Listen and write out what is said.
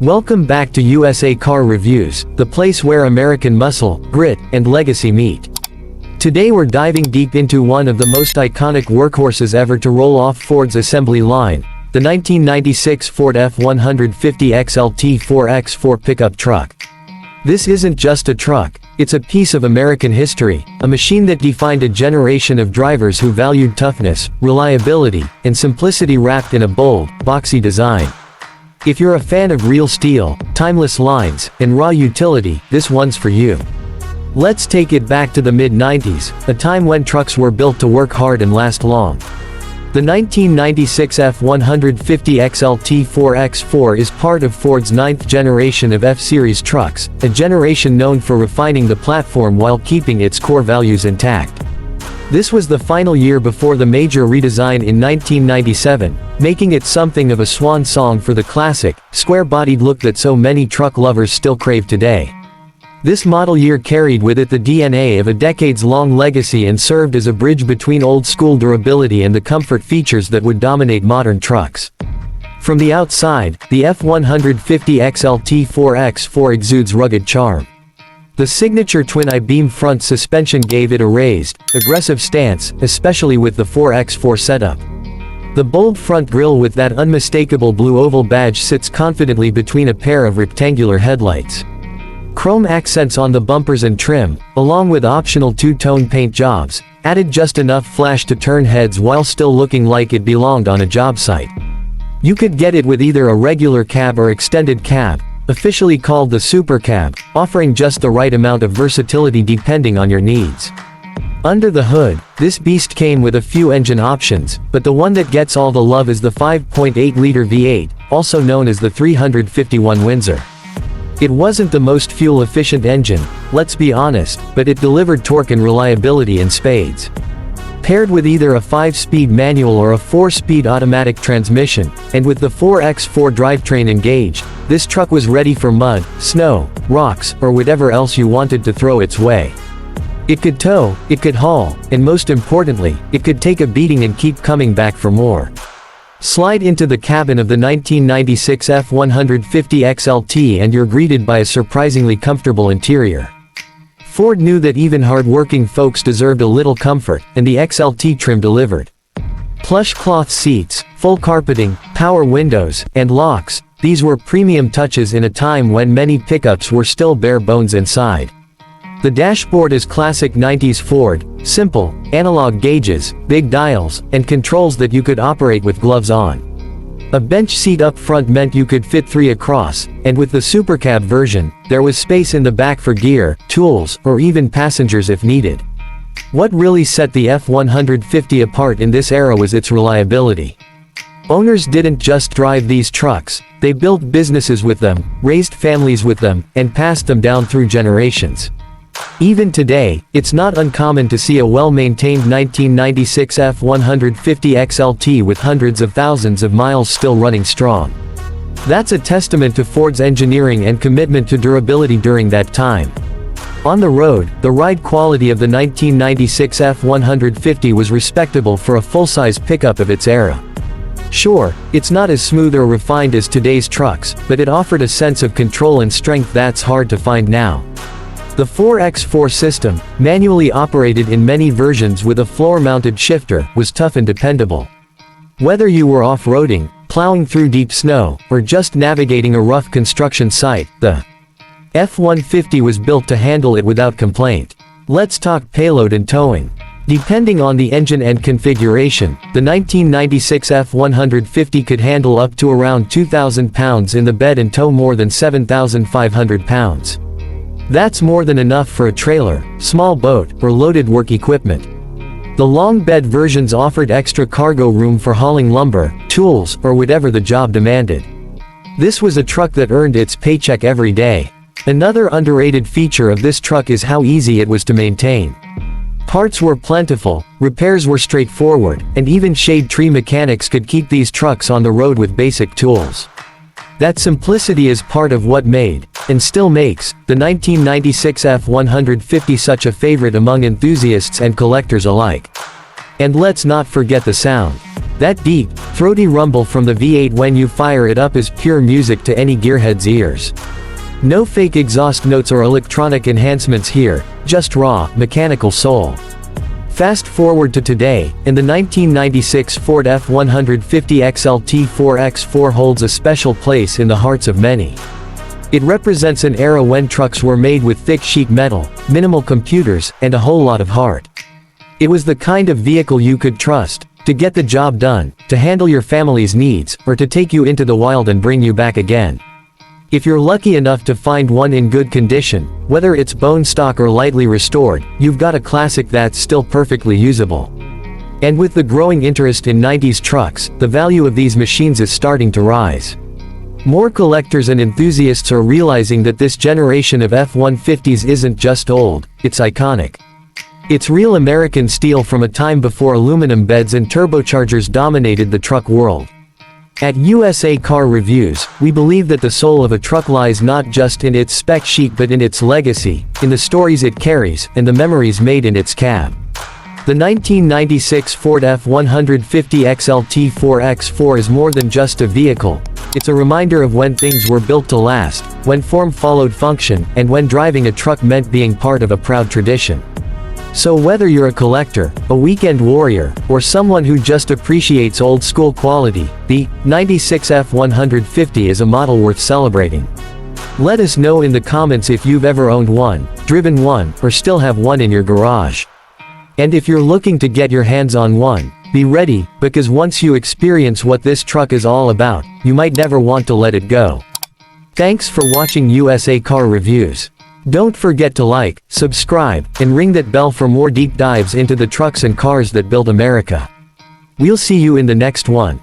Welcome back to USA Car Reviews, the place where American muscle, grit, and legacy meet. Today we're diving deep into one of the most iconic workhorses ever to roll off Ford's assembly line, the 1996 Ford F-150 XLT 4x4 pickup truck. This isn't just a truck, it's a piece of American history, a machine that defined a generation of drivers who valued toughness, reliability, and simplicity wrapped in a bold, boxy design. If you're a fan of real steel, timeless lines, and raw utility, this one's for you. Let's take it back to the mid-90s, a time when trucks were built to work hard and last long. The 1996 F-150 XLT 4x4 is part of Ford's ninth generation of F-Series trucks, a generation known for refining the platform while keeping its core values intact. This was the final year before the major redesign in 1997, making it something of a swan song for the classic, square-bodied look that so many truck lovers still crave today. This model year carried with it the DNA of a decades-long legacy and served as a bridge between old-school durability and the comfort features that would dominate modern trucks. From the outside, the F-150 XLT 4x4 exudes rugged charm. The signature twin I-beam front suspension gave it a raised, aggressive stance, especially with the 4x4 setup. The bold front grille with that unmistakable blue oval badge sits confidently between a pair of rectangular headlights. Chrome accents on the bumpers and trim, along with optional two-tone paint jobs, added just enough flash to turn heads while still looking like it belonged on a job site. You could get it with either a regular cab or extended cab, officially called the Super Cab, offering just the right amount of versatility depending on your needs. Under the hood, this beast came with a few engine options, but the one that gets all the love is the 5.8-liter V8, also known as the 351 Windsor. It wasn't the most fuel-efficient engine, let's be honest, but it delivered torque and reliability in spades. Paired with either a 5-speed manual or a 4-speed automatic transmission, and with the 4x4 drivetrain engaged, this truck was ready for mud, snow, rocks, or whatever else you wanted to throw its way. It could tow, it could haul, and most importantly, it could take a beating and keep coming back for more. Slide into the cabin of the 1996 F-150 XLT and you're greeted by a surprisingly comfortable interior. Ford knew that even hard-working folks deserved a little comfort, and the XLT trim delivered. Plush cloth seats, full carpeting, power windows, and locks, these were premium touches in a time when many pickups were still bare bones inside. The dashboard is classic 90s Ford, simple, analog gauges, big dials, and controls that you could operate with gloves on. A bench seat up front meant you could fit 3 across, and with the Supercab version, there was space in the back for gear, tools, or even passengers if needed. What really set the F-150 apart in this era was its reliability. Owners didn't just drive these trucks, they built businesses with them, raised families with them, and passed them down through generations. Even today, it's not uncommon to see a well-maintained 1996 F-150 XLT with hundreds of thousands of miles still running strong. That's a testament to Ford's engineering and commitment to durability during that time. On the road, the ride quality of the 1996 F-150 was respectable for a full-size pickup of its era. Sure, it's not as smooth or refined as today's trucks, but it offered a sense of control and strength that's hard to find now. The 4x4 system, manually operated in many versions with a floor-mounted shifter, was tough and dependable. Whether you were off-roading, plowing through deep snow, or just navigating a rough construction site, the F-150 was built to handle it without complaint. Let's talk payload and towing. Depending on the engine and configuration, the 1996 F-150 could handle up to around 2,000 pounds in the bed and tow more than 7,500 pounds. That's more than enough for a trailer, small boat, or loaded work equipment. The long bed versions offered extra cargo room for hauling lumber, tools, or whatever the job demanded. This was a truck that earned its paycheck every day. Another underrated feature of this truck is how easy it was to maintain. Parts were plentiful, repairs were straightforward, and even shade tree mechanics could keep these trucks on the road with basic tools. That simplicity is part of what made, and still makes, the 1996 F-150 such a favorite among enthusiasts and collectors alike. And let's not forget the sound. That deep, throaty rumble from the V8 when you fire it up is pure music to any gearhead's ears. No fake exhaust notes or electronic enhancements here, just raw, mechanical soul. Fast forward to today, and the 1996 Ford F-150 XLT 4x4 holds a special place in the hearts of many. It represents an era when trucks were made with thick sheet metal, minimal computers, and a whole lot of heart. It was the kind of vehicle you could trust, to get the job done, to handle your family's needs, or to take you into the wild and bring you back again. If you're lucky enough to find one in good condition, whether it's bone stock or lightly restored, you've got a classic that's still perfectly usable. And with the growing interest in 90s trucks, the value of these machines is starting to rise. More collectors and enthusiasts are realizing that this generation of F-150s isn't just old, it's iconic. It's real American steel from a time before aluminum beds and turbochargers dominated the truck world. At USA Car Reviews, we believe that the soul of a truck lies not just in its spec sheet but in its legacy, in the stories it carries, and the memories made in its cab. The 1996 Ford F-150 XLT 4x4 is more than just a vehicle. It's a reminder of when things were built to last, when form followed function, and when driving a truck meant being part of a proud tradition. So whether you're a collector, a weekend warrior, or someone who just appreciates old-school quality, the 96 F-150 is a model worth celebrating. Let us know in the comments if you've ever owned one, driven one, or still have one in your garage. And if you're looking to get your hands on one, be ready, because once you experience what this truck is all about, you might never want to let it go. Thanks for watching USA Car Reviews. Don't forget to like, subscribe, and ring that bell for more deep dives into the trucks and cars that build America. We'll see you in the next one.